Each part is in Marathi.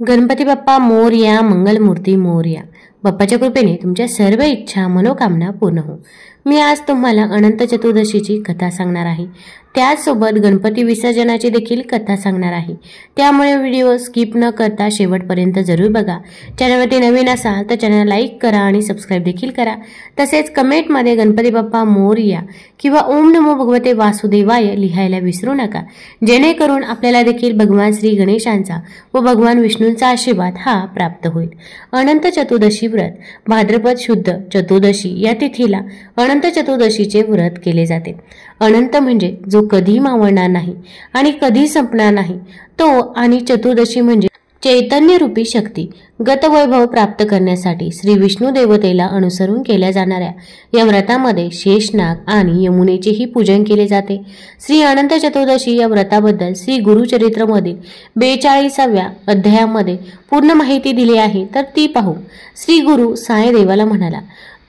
गणपती बाप्पा मोरया, मंगलमूर्ती मोरया. बाप्पाच्या कृपेने तुमच्या सर्व इच्छा मनोकामना पूर्ण हो. मी आज तुम्हाला अनंत चतुर्दशीची कथा सांगणार आहे. त्याचसोबत गणपती विसर्जनाची देखील कथा सांगणार आहे. त्यामुळे व्हिडिओ स्किप न करता शेवटपर्यंत जरूर बघा. चॅनलवरती नवीन असाल तर चॅनल लाईक करा आणि सबस्क्राईब देखील करा. तसेच कमेंटमध्ये गणपती बाप्पा मोरया किंवा ओम नमो भगवते वासुदेवाय लिहायला विसरू नका, जेणेकरून आपल्याला देखील भगवान श्री गणेशांचा व भगवान विष्णूंचा आशीर्वाद हा प्राप्त होईल. अनंत चतुर्दशी व्रत भाद्रपद शुद्ध चतुर्दशी या तिथीला अनंत चतुर्दशीचे व्रत केले जाते. अनंत म्हणजे जो कधी मावळणार नाही आणि कधी संपणार नाही तो, आणि चतुर्दशी म्हणजे चैतन्य रूपी शक्ती. गतवैभव प्राप्त करण्यासाठी श्री विष्णू देवतेला अनुसरून केल्या जाणाऱ्या या व्रतामध्ये शेषनाग आणि यमुनेचेही पूजन केले जाते. श्री अनंत चतुर्दशी या व्रताबद्दल श्री गुरुचरित्रमधील 42व्या अध्यायामध्ये पूर्ण माहिती दिली आहे, तर ती पाहू. श्री गुरु साई देवाला म्हणाला,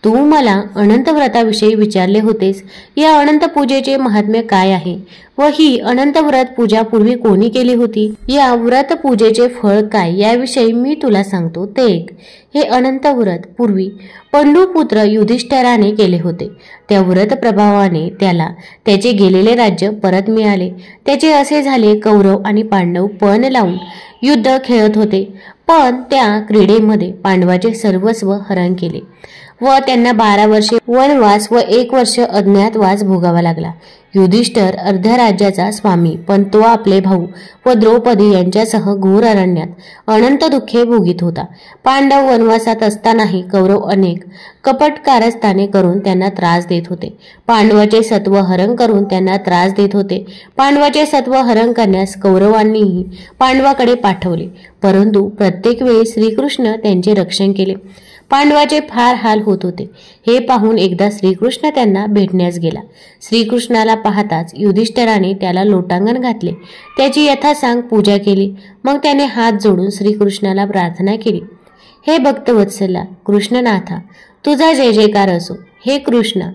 तू मला अनंत व्रताविषयी विचारले होतेस. या अनंत पूजेचे महात्म्य काय आहे व ही अनंत व्रत पूजा पूर्वी कोणी केली होती? या व्रत पूजेचे फळ काय याविषयी मी तुला सांगतो. ते एक, हे अनंत व्रत पूर्वी पंडुपुत्र युधिष्ठिराने केले होते. त्या व्रत प्रभावाने त्याला त्याचे गेलेले राज्य परत मिळाले. त्याचे असे झाले, कौरव आणि पांडव पण लावून युद्ध खेळत होते, पण त्या क्रीडेमध्ये पांडवाचे सर्वस्व हरण केले व त्यांना 12 वर्षे वनवास व 1 वर्ष अज्ञातवास भोगावा लागला. युधिष्ठिर अर्ध्या राज्याचा स्वामी, पण तो आपले भाऊ व द्रौपदी यांच्यासह घोर अरण्यात अनंत दुःखे भोगीत होता. पांडव वनवासात असतानाही कौरव अनेक कपट कारस्थाने करून त्यांना त्रास देत होते. पांडवाचे सत्व हरण करून त्यांना त्रास देत होते. पांडवाचे सत्व हरण करण्यास कौरवांनीही पांडवाकडे पाठवले, परंतु प्रत्येक वेळी श्रीकृष्ण त्यांचे रक्षण केले. पांडवाचे फार हाल होत होते. हे पाहून एकदा श्रीकृष्ण त्यांना भेटण्यास गेला. श्रीकृष्णाला पाहताच युधिष्ठिराने त्याला लोटांगण घातले, त्याची यथासांग पूजा केली. मग त्याने हात जोडून श्रीकृष्णाला प्रार्थना केली, हे भक्तवत्सला कृष्णनाथा, तुझा जय जयकार असो. हे कृष्णा,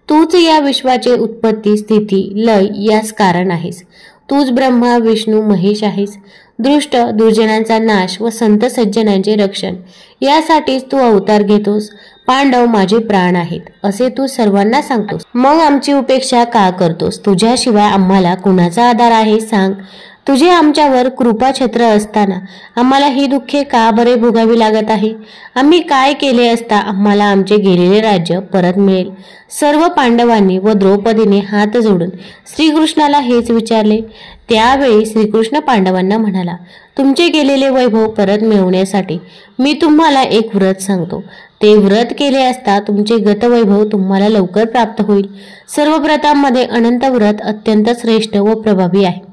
तूच या विश्वाचे उत्पत्ती स्थिती लय यास कारण आहेस. तूच ब्रह्मा विष्णू महेश आहेस. दृष्ट दुर्जनांचा नाश व संत सज्जनांचे रक्षण यासाठीच तू अवतार घेतोस. पांडव माझे प्राण आहेत असे तू सर्वांना सांगतोस, मग आमची उपेक्षा का करतोस? तुझ्याशिवाय आम्हाला कुणाचा आधार आहे सांग. तुझे आमच्यावर कृपाछत्र असताना आम्हाला ही दुःखे का बरे भोगावी लागत आहे? आम्ही काय केले असता आम्हाला आमचे गेलेले राज्य परत मिळेल? सर्व पांडवांनी व द्रौपदीने हात जोडून श्रीकृष्णाला हेच विचारले. त्यावेळी श्रीकृष्ण पांडवांना म्हणाला, तुमचे गेलेले वैभव परत मिळवण्यासाठी मी तुम्हाला एक व्रत सांगतो. ते व्रत केले असता तुमचे गतवैभव तुम्हाला लवकर प्राप्त होईल. सर्व व्रतांमध्ये अनंत व्रत अत्यंत श्रेष्ठ व प्रभावी आहे.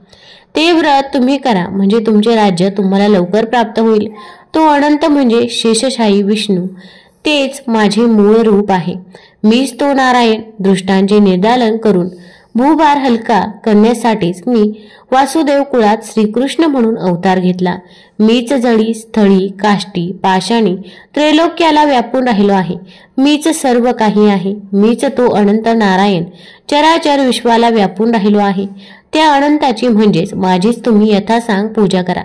ते व्रत तुम्ही करा, म्हणजे तुमचे राज्य तुम्हाला लवकर प्राप्त होईल. तो अनंत म्हणजे शेषशाही विष्णू, तेच माझे मूळ रूप आहे. मीच तो नारायण. दृष्टांचे निर्दालन करून भूभार हलका करण्यासाठीच मी वासुदेव कुळात श्रीकृष्ण म्हणून अवतार घेतला. मीच जळी स्थळी काष्टी पाषाणी त्रैलोक्याला व्यापून राहिलो आहे. मीच सर्व काही आहे. मीच तो अनंत नारायण चराचर विश्वाला व्यापून राहिलो आहे. त्या अनंताची म्हणजेच माझीच तुम्ही यथासांग पूजा करा.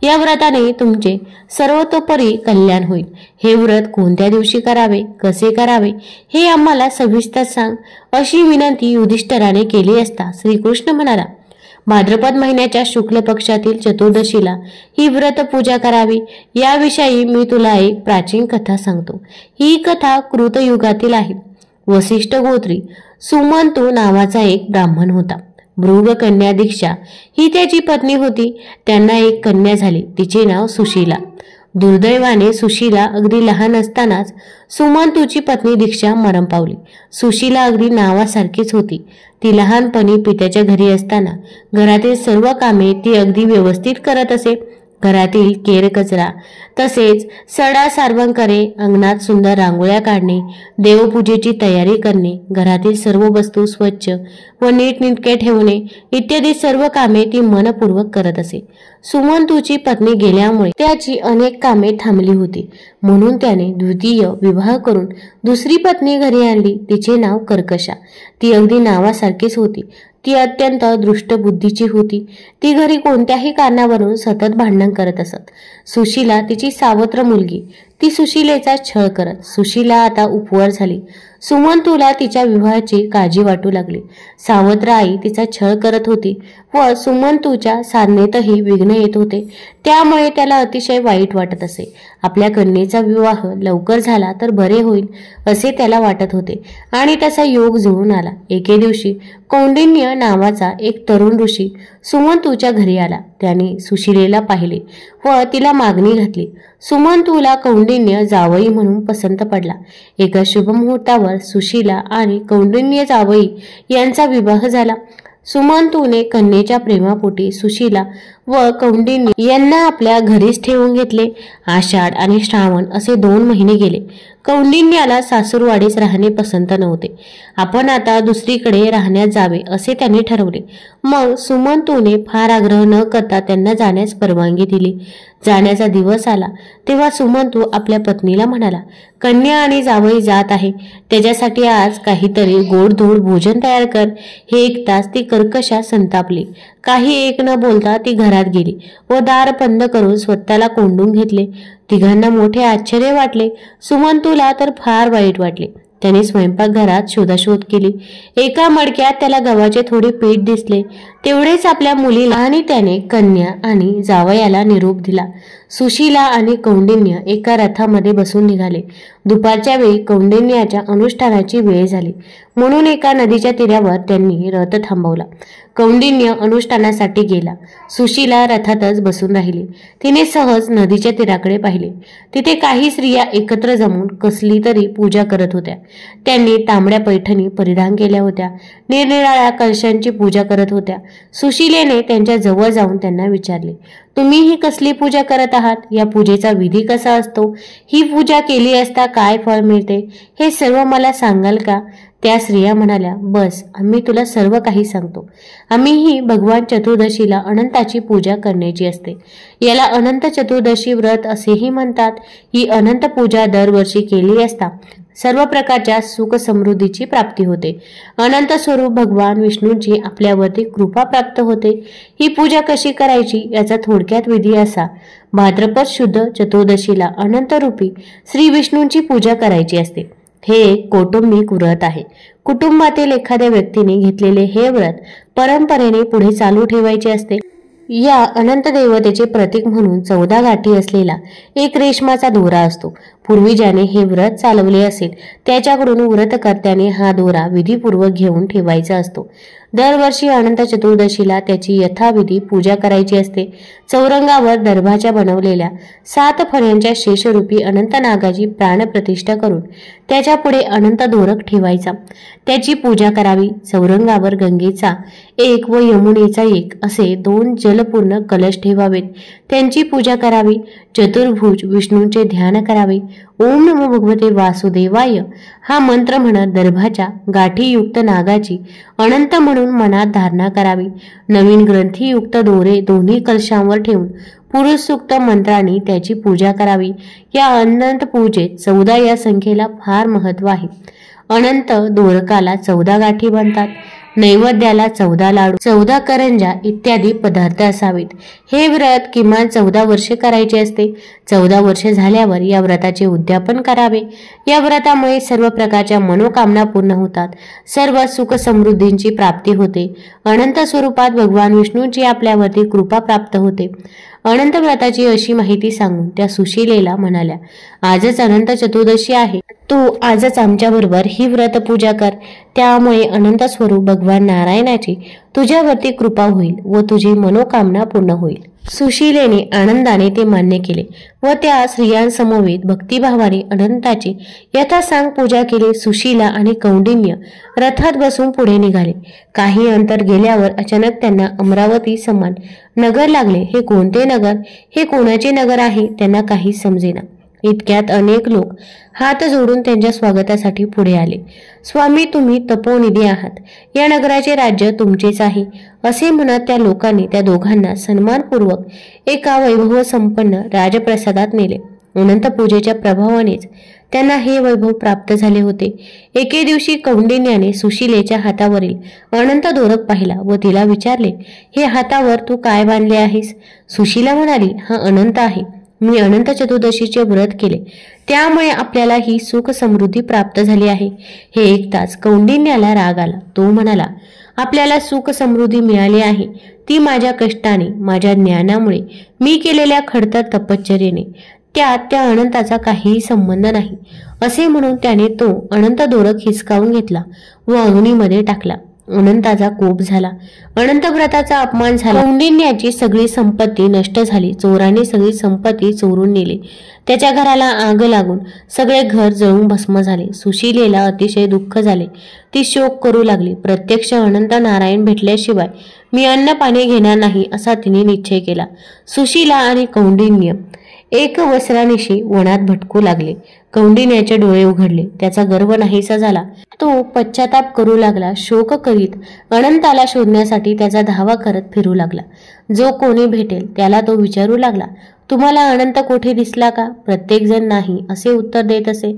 या व्रताने तुमचे सर्वतोपरी कल्याण होईल. हे व्रत कोणत्या दिवशी करावे, कसे करावे हे आम्हाला सविस्तर सांग, अशी विनंती युधिष्ठिराने केली असता श्रीकृष्ण म्हणाला, भाद्रपद महिन्याच्या शुक्ल पक्षातील चतुर्दशीला ही व्रत पूजा करावी. याविषयी मी तुला एक प्राचीन कथा सांगतो. ही कथा कृतयुगातील आहे. वसिष्ठ गोत्री सुमंतू नावाचा एक ब्राह्मण होता. भृग कन्या दीक्षा ही त्याची पत्नी होती. त्यांना एक कन्या झाली, तिचे नाव सुशीला. दुर्दैवाने सुशीला अगदी लहान असतानाच सुमंतूची पत्नी दीक्षा मरण पावली. सुशीला अगदी नावासारखीच होती. ती लहानपणी पित्याच्या घरी असताना घरातील सर्व कामे ती अगदी व्यवस्थित करत असे. घरातील केर कचरा तसेच सडा सारवण करे, अंगणात सुंदर रांगोळ्या काढणे, देवपूजेची तयारी करणे, घरातील सर्व वस्तू स्वच्छ व नीटनेटके ठेवणे इत्यादी सर्व कामे ती मनपूर्वक करत असे. सुमंतूची पत्नी गेल्यामुळे त्याची अनेक कामे थांबली होती, म्हणून त्याने द्वितीय विवाह करून दुसरी पत्नी घरी आणली. तिचे नाव कर्कशा. ती अगदी नावासारखीच होती. ती अत्यंत दृष्ट बुद्धीची होती. ती घरी कोणत्याही कारणावरून सतत भांडण करत असत. सुशीला तिची सावत्र मुलगी. ती सुशीलेचा छळ करत. सुशीला आता उपवर झाली. सुमंतूला तिच्या विवाहाची काळजी वाटू लागली. सावत्र आई तिचा छळ करत होती व सुमंतूच्या साधनेतही विघ्न येत होते. त्यामुळे त्याला अतिशय वाईट वाटत असे. आपल्या कन्येचा विवाह लवकर झाला तर बरे होईल असे त्याला वाटत होते आणि त्याचा योग जुळून आला. एके दिवशी कौंडिन्य नावाचा एक तरुण ऋषी सुमंतूच्या घरी आला. त्याने सुशीलेला पाहिले व तिला मागणी घातली. सुमंतूला कौंडिन्य जावई म्हणून पसंत पडला. एका शुभ मुहूर्तावर सुशीला आणि कौंडिन्य जावई यांचा विवाह झाला. सुमंतूने कन्येच्या प्रेमापोटी सुशीला व कौंडिन्य यांना आपल्या घरीच ठेवून घेतले. आषाढ आणि श्रावण असे 2 महिने गेले. कौंडिन्याला सासूरवाडीस राहणे पसंत नव्हते. आपण आता दुसरीकडे राहण्यास जावे असे त्याने ठरवले. मग सुमंतूने फार आग्रह न करता त्यांना जाण्यास परवानगी दिली. जाण्याचा दिवस आला तेव्हा सुमंतू आपल्या पत्नीला म्हणाला, कन्या आणि जावई जात आहे, त्याच्यासाठी आज काहीतरी गोडधोड भोजन तयार कर. हे ऐकताच ती कर्कशा संतापली. काही एक न बोलता ती घरात गेली व दार बंद करून स्वतःला कोंडून घेतले. तिघांना मोठे आश्चर्य वाटले. सुमंतूला तर फार वाईट वाटले. त्याने स्वयंपाकघरात शोधाशोध केली. एका मडक्यात त्याला गव्हाचे थोडे पीठ दिसले. तेवढेच आपल्या मुलीला आणि त्याने कन्या आणि जावयाला निरोप दिला. सुशीला आणि कौंडिन्य एका रथामध्ये बसून निघाले. दुपारच्या वेळी कौंडिन्याच्या अनुष्ठानाची वेळ झाली म्हणून एका नदीच्या तीरावर त्यांनी रथ थांबवला. कौंडिन्य अनुष्ठानासाठी गेला. सुशीला रथातच बसून राहिली. तिने सहज नदीच्या तीराकडे पाहिले. तिथे काही स्त्रिया एकत्र जमून कसली तरी पूजा करत होत्या. त्यांनी तांबड्या पैठणी परिधान केल्या होत्या. निरनिराळ्या कलशांची पूजा करत होत्या. सुशीलेने त्यांच्या जवळ जाऊन त्यांना विचारले, तुम्ही ही कसली पूजा करत आहात? या पूजेचा विधी कसा असतो? ही पूजा केली असता काय फळ मिळते? हे सर्व मला सांगाल का? त्या स्त्रिया म्हणाल्या, बस, आम्ही तुला सर्व काही सांगतो. आम्हीही भगवान चतुर्दशीला अनंताची पूजा करण्याची असते. याला अनंत चतुर्दशी व्रत असेही म्हणतात. ही अनंत पूजा दरवर्षी केली असता सर्व प्रकारच्या सुख समृद्धीची प्राप्ती होते. अनंत स्वरूप भगवान विष्णूंची आपल्यावरती कृपा प्राप्त होते. ही पूजा कशी करायची याचा थोडक्यात विधी असा, भाद्रपद शुद्ध चतुर्दशीला अनंत रूपी श्री विष्णूंची पूजा करायची असते. हे एक कौटुंबिक व्रत आहे. कुटुंबातील एखाद्या व्यक्तीने घेतलेले हे व्रत परंपरेने पुढे चालू ठेवायचे असते. या अनंत देवतेचे प्रतीक म्हणून 14 गाठी असलेला एक रेशमाचा दोरा असतो. पूर्वी ज्याने हे व्रत चालवले असेल त्याच्याकडून व्रतकर्त्याने हा दोरा विधीपूर्वक घेऊन ठेवायचा असतो. दरवर्षी अनंत चतुर्दशीला त्याची यथाविधी पूजा करायची असते. चौरंगावर दर्भाच्या बनवलेल्या 7 फण्यांच्या शेषरूपी अनंत नागाची प्राणप्रतिष्ठा करून त्याच्या पुढे अनंत दोरक ठेवायचा. त्याची पूजा करावी. चौरंगावर गंगेचा एक व यमुनेचा एक असे 2 जलपूर्ण कलश ठेवावेत. त्यांची पूजा करावी. चतुर्भुज विष्णूंचे ध्यान करावे. ओम नमो भगवते वासुदेवाय हा मंत्र म्हणत दर्भाच्या गाठीयुक्त नागाची अनंत म्हणून मनात धारणा करावी. नवीन ग्रंथीयुक्त दोरे दोन्ही कलशांवर ठेवून पुरुष सूक्त मंत्राने त्याची पूजा करावी. या अनंत पूजेत 14 या संख्येला फार महत्व आहे. अनंत दोरकाला 14 गाठी बनतात. नैवेद्याला 14 लाडू, 14 करंजा इत्यादी पदार्थ असावेत. हे व्रत किमान 14 वर्षे करायचे असते. 14 वर्षे झाल्यावर या व्रताचे उद्यापन करावे. या व्रतामुळे सर्व प्रकारच्या मनोकामना पूर्ण होतात. सर्व सुख समृद्धींची प्राप्ती होते. अनंत स्वरूपात भगवान विष्णूंची आपल्यावरती कृपा प्राप्त होते. अनंत व्रताची अशी माहिती सांगून त्या सुशीलेला म्हणाल्या, आजच अनंत चतुर्दशी आहे. तू आजच आमच्या बरोबर ही व्रत पूजा कर. त्यामुळे अनंत स्वरूप भगवान नारायणाची तुझ्यावरती कृपा होईल व तुझी मनोकामना पूर्ण होईल. सुशीलेने आनंदाने ते मान्य केले व त्या स्त्रियांसमवेत भक्तिभावाने अनंताची यथासांग पूजा केली. सुशीला आणि कौंडिन्य रथात बसून पुढे निघाले. काही अंतर गेल्यावर अचानक त्यांना अमरावती समान नगर लागले. हे कोणते नगर? हे कोणाचे नगर आहे? त्यांना काहीच समजेना. इतक्यात अनेक लोक हात जोडून त्यांच्या स्वागतासाठी पुढे आले. स्वामी, तुम्ही तपोनिधी आहात. या नगराचे राज्य तुमचेच आहे असे म्हणत त्या लोकांनी त्या दोघांना सन्मानपूर्वक एका वैभव संपन्न राजप्रसादात नेले. अनंत पूजेच्या प्रभावानेच त्यांना हे वैभव प्राप्त झाले होते. एके दिवशी कौंडिन्याने सुशीलेच्या हातावरील अनंत दोरक पाहिला व तिला विचारले, हे हातावर तू काय बांधले आहेस? सुशीला म्हणाली, हा अनंत आहे. मी अनंत चतुर्दशीचे व्रत केले, त्यामुळे आपल्याला ही सुख समृद्धी प्राप्त झाली आहे. हे ऐकताच कौंडिन्याला राग आला. तो म्हणाला, आपल्याला सुख समृद्धी मिळाली आहे ती माझ्या कष्टाने, माझ्या ज्ञानामुळे, मी केलेल्या खडतर तपश्चर्येने. त्यात त्या अनंताचा काहीही संबंध नाही. असे म्हणून त्याने तो अनंत दोरक हिसकावून घेतला व अग्नीमध्ये टाकला. अनंताचा कोप झाला. अनंत व्रताचा अपमान झाला. कौंडिन्याची सगळी संपत्ती नष्ट झाली. चोराने सगळी संपत्ती चोरून नेली. त्याच्या घराला आग लागून सगळे घर जळून भस्म झाले. सुशीलेला अतिशय दुःख झाले. ती शोक करू लागली. प्रत्यक्ष अनंत नारायण भेटल्याशिवाय मी अन्न पाणी घेणार नाही असा तिने निश्चय केला. सुशीला आणि कौंडिन्य एक वस्त्रानिशी वनात भटकू लागले. कौंडिन्याचे डोळे उघडले. त्याचा गर्व नाहीसा झाला. तो पश्चाताप करू लागला. शोक करीत अनंताला शोधण्यासाठी त्याचा धावा करत फिरू लागला. जो कोणी भेटेल त्याला तो विचारू लागला, तुम्हाला अनंत कोठे दिसला का? प्रत्येक जण नाही असे उत्तर देत असे.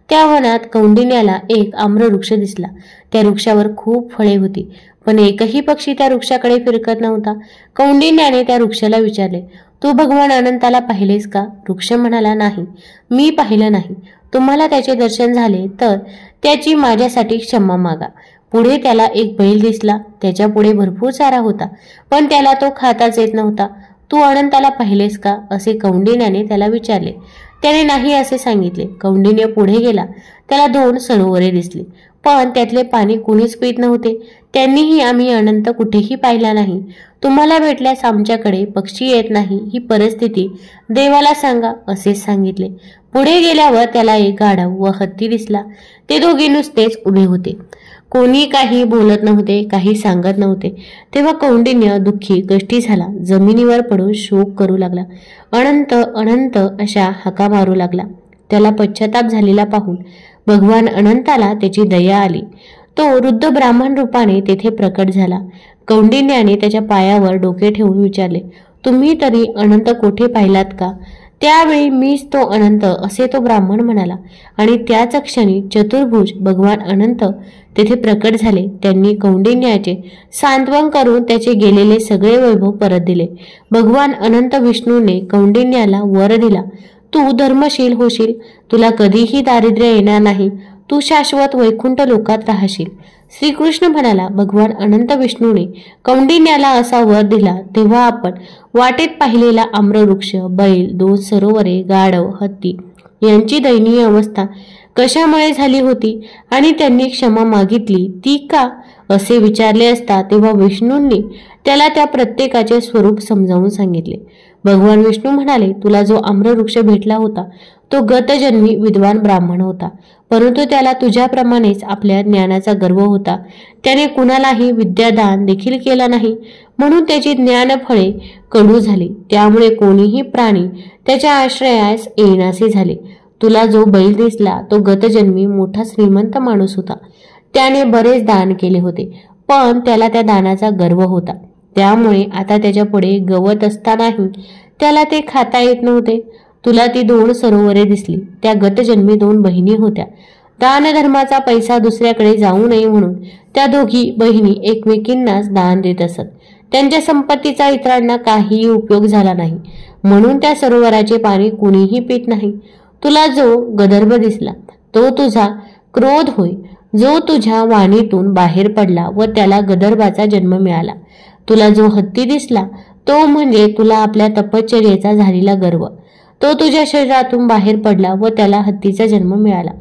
त्या वनात कौंडिन्याला एक आम्रवृक्ष दिसला. त्या वृक्षावर खूप फळे होती, पण एकही पक्षी त्या वृक्षाकडे फिरकत नव्हता. कौंडिन्याने त्या वृक्षाला विचारले, तू भगवान अनंताला पाहिलेस का? वृक्ष म्हणाला, नाही, मी पाहिलं नाही. तुम्हाला त्याचे दर्शन झाले तर त्याची माझ्यासाठी क्षमा मागा. पुढे त्याला एक बैल दिसला. त्याच्या पुढे भरपूर चारा होता, पण त्याला तो खाताच येत नव्हता. तू अनंताला पाहिलेस का? असे कौंडिन्याने त्याला विचारले. त्याने नाही असे सांगितले. कौंडिन्य पुढे गेला. त्याला 2 सरोवरे दिसली, पण त्यातले पाणी कुणीच पित नव्हते. त्यांनीही आम्ही अनंत कुठेही पाहिला नाही. तुम्हाला भेटल्यास आमच्याकडे पक्षी येत नाही ही परिस्थिती देवाला सांगा असे सांगितले. पुढे गेल्यावर त्याला एक गाढव व हत्ती दिसला. ते दोघे नुसतेच उभे होते. कोणी काही बोलत नव्हते, काही सांगत नव्हते. तेव्हा कौंडिन्य दुःखी कष्टी झाला. जमिनीवर पडून शोक करू लागला. अनंत अनंत अशा हाका मारू लागला. त्याला पश्चाताप झालेला पाहून भगवान अनंताला त्याची दया आली. तो वृद्ध ब्राह्मण रूपाने तेथे प्रकट झाला. कौंडिन्याने त्याच्या पायावर डोके ठेवून विचारले, तुम्ही तरी अनंत कोठे पाहिलात का? त्यावेळी मीच तो अनंत असे तो ब्राह्मण म्हणाला. आणि त्याच क्षणी चतुर्भुज भगवान अनंत तेथे प्रकट झाले. त्यांनी कौंडिन्याचे सांत्वन करून त्याचे गेलेले सगळे वैभव परत दिले. भगवान अनंत विष्णूने कौंडिन्याला वर दिला, तू धर्मशील होशील, तुला कधीही दारिद्र्य येणार नाही, तू शाश्वत वैकुंठ लोकात राहशील. श्रीकृष्ण म्हणाला, भगवान अनंत विष्णूने कौंडिन्याला असा वर दिला तेव्हा आपण वाटेत पाहिलेला आम्रवृक्ष, बैल, 2 सरोवरे, गाढव, हत्ती यांची दयनीय अवस्था कशामुळे झाली होती आणि त्यांनी क्षमा मागितली ती का असे विचारले असता तेव्हा विष्णूंनी त्याला त्या प्रत्येकाचे स्वरूप समजावून सांगितले. भगवान विष्णू म्हणाले, तुला जो आम्रवृक्ष भेटला होता तो गतजन्मी विद्वान ब्राह्मण होता, परंतु त्याला तुझ्याप्रमाणेच आपल्या ज्ञानाचा गर्व होता. त्याने कुणालाही विद्यादान देखील केला नाही, म्हणून त्याची ज्ञानफळे कडू झाली. त्यामुळे कोणीही प्राणी त्याच्या आश्रयास येण्याचे झाले. तुला जो बैल दिसला तो गतजन्मी मोठा श्रीमंत माणूस होता. त्याने बरेच दान केले होते, पण त्याला त्या दानाचा गर्व होता. त्यामुळे आता त्याच्या पुढे गवत असतानाही त्याला ते खाता येत नव्हते. तुला ती 2 सरोवरे दिसली, त्या गतजन्मी 2 बहिणी होत्या. दानधर्माचा पैसा दुसऱ्याकडे जाऊ नये म्हणून त्या दोघी बहिणी एकमेकींनाच दान देत असत. त्यांच्या संपत्तीचा इतरांना काहीही उपयोग झाला नाही, म्हणून त्या सरोवराचे पाणी कुणीही पित नाही. तुला जो गंधर्व दिसला तो तुझा क्रोध होय, जो तुझ्या वाणीतून बाहेर पडला व त्याला गंधर्वाचा जन्म मिळाला. तुला जो हत्ती दिसला तो म्हणजे तुला आपल्या तपश्चर्येचा झालेला गर्व, तो तुझ्या शरीरातून बाहेर पडला व त्याला हत्तीचा जन्म मिळाला.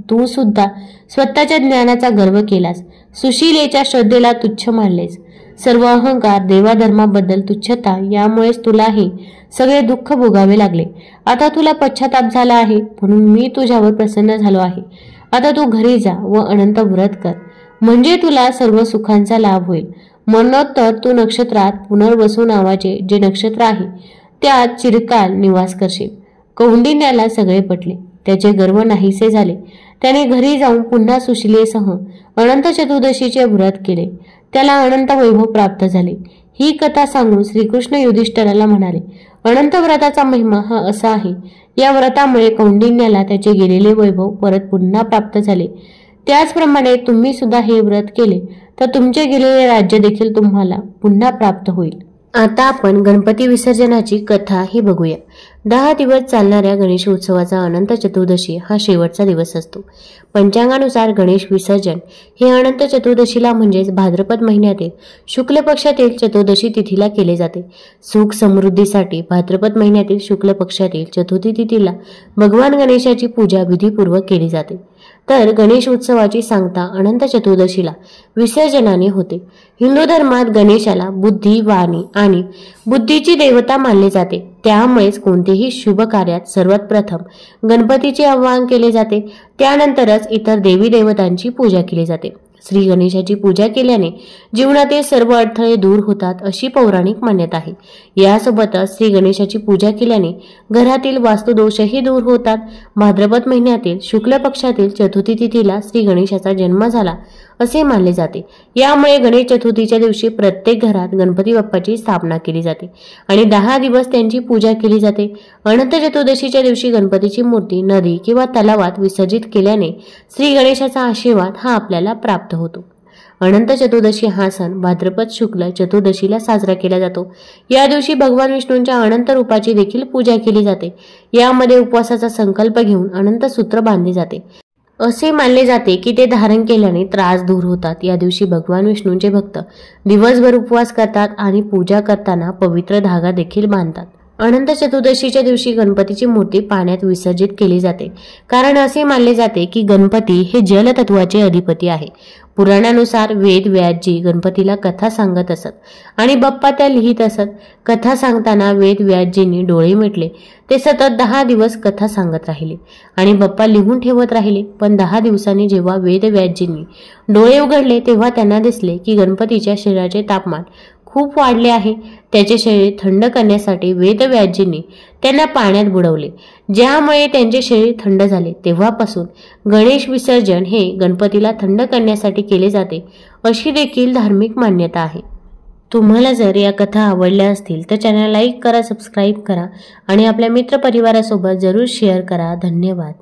तू सुद्धा स्वतःच्या ज्ञानाचा गर्व केलास, सुशीलेच्या श्रद्धेला तुच्छ मानलेस. सर्व अहंकार, देवाधर्माबद्दल तुच्छता यामुळेच तुलाही सगळे दुःख भोगावे लागले. आता तुला पश्चाताप झाला आहे म्हणून मी तुझ्यावर प्रसन्न झालो आहे. आता तू घरी जा व अनंत व्रत कर, म्हणजे तुला सर्व सुखांचा लाभ होईल. मरणोत्तर तू नक्षत्रात पुनर्वसू नावाचे जे नक्षत्र आहे त्यात चिरकाल निवास करशील. कौंडिन्याला सगळे पटले. त्याचे गर्व नाहीसे झाले. त्याने घरी जाऊन पुन्हा सुशीलेसह अनंत चतुर्दशीचे व्रत केले. त्याला अनंत वैभव प्राप्त झाले. ही कथा सांगून श्रीकृष्ण युधिष्ठिराला म्हणाले, अनंत व्रताचा महिमा हा असा आहे, या व्रतामुळे कौंडिन्याला त्याचे गेलेले वैभव परत पुन्हा प्राप्त झाले। त्याचप्रमाणे तुम्ही सुद्धा हे व्रत केले तर तुमचे गेलेले राज्य देखील तुम्हाला पुन्हा प्राप्त होईल। आता आपण गणपती विसर्जनाची कथा ही बघूया। 10 दिवस चालणाऱ्या गणेश उत्सवाचा अनंत चतुर्दशी हा शेवटचा दिवस असतो। पंचांगानुसार गणेश विसर्जन हे अनंत चतुर्दशीला म्हणजेच भाद्रपद महिन्यातील शुक्ल पक्षातील चतुर्दशी तिथीला केले जाते। सुख समृद्धीसाठी भाद्रपद महिन्यातील शुक्ल पक्षातील चतुर्थी तिथीला भगवान गणेशाची पूजा विधीपूर्वक केली जाते। तर गणेश उत्सवाची सांगता अनंत चतुर्दशीला विसर्जनाने होते। हिंदू धर्मात गणेशाला बुद्धी, वाणी आणि बुद्धीची देवता मानले जाते। त्यामुळेच कोणतेही शुभ कार्यात सर्वात प्रथम गणपतीचे आवाहन केले जाते, त्यानंतरच इतर देवी देवतांची पूजा केली जाते। श्री गणेशाची पूजा केल्याने जीवनातील सर्व अडथळे दूर होतात अशी पौराणिक मान्यता आहे। यासोबतच श्री गणेशाची पूजा केल्याने घरातील वास्तुदोषही दूर होतात। भाद्रपद महिन्यातील शुक्ल पक्षातील चतुर्थी तिथीला श्री गणेशाचा जन्म झाला असे मानले जाते। यामुळे गणेश चतुर्थीच्या दिवशी प्रत्येक घरात गणपती बाप्पाची स्थापना केली जाते आणि 10 दिवस त्यांची पूजा केली जाते। अनंत चतुर्दशीच्या दिवशी गणपतीची मूर्ती नदी किंवा तलावात विसर्जित केल्याने श्री गणेशाचा आशीर्वाद हा आपल्याला प्राप्त होतो। अनंत चतुर्दशी हा सण भाद्रपद शुक्ल चतुर्दशीला साजरा केला जातो। या दिवशी भगवान विष्णूंच्या अनंत रूपाची देखील पूजा केली जाते। यामध्ये उपवासाचा संकल्प घेऊन अनंत सूत्र बांधले जाते। असे मानले जाते की ते धारण केल्याने त्रास दूर होतात। या दिवशी भगवान विष्णूंचे भक्त दिवसभर उपवास करतात आणि पूजा करताना पवित्र धागा देखील बांधतात। अनंत चतुर्दशीच्या दिवशी गणपतीची मूर्ती पाण्यात विसर्जित केली जाते, कारण असे मानले जाते की गणपती हे जलतत्वाचे अधिपती आहे। पुराणानुसार वेद व्यासजी गणपतीला कथा सांगत असत आणि बाप्पा त्या लिहित असत। कथा सांगताना वेद व्यासजींनी डोळे मिटले। ते सतत 10 दिवस कथा सांगत राहिले आणि बाप्पा लिहून ठेवत राहिले। पण 10 दिवसांनी जेव्हा वेद व्यासजींनी डोळे उघडले तेव्हा त्यांना दिसले की गणपतीच्या शरीराचे तापमान खूप वाढले आहे। त्याचे शरीर थंड करण्यासाठी वेदव्यासजींनी त्यांना पाण्यात बुडवले, ज्यामुळे त्यांचे शरीर थंड झाले। तेव्हापासून गणेश विसर्जन हे गणपतीला थंड करण्यासाठी केले जाते अशी देखील धार्मिक मान्यता आहे। तुम्हाला जर या कथा आवडल्या असतील तर चॅनल लाईक करा, सबस्क्राईब करा आणि आपल्या मित्रपरिवारासोबत जरूर शेअर करा। धन्यवाद।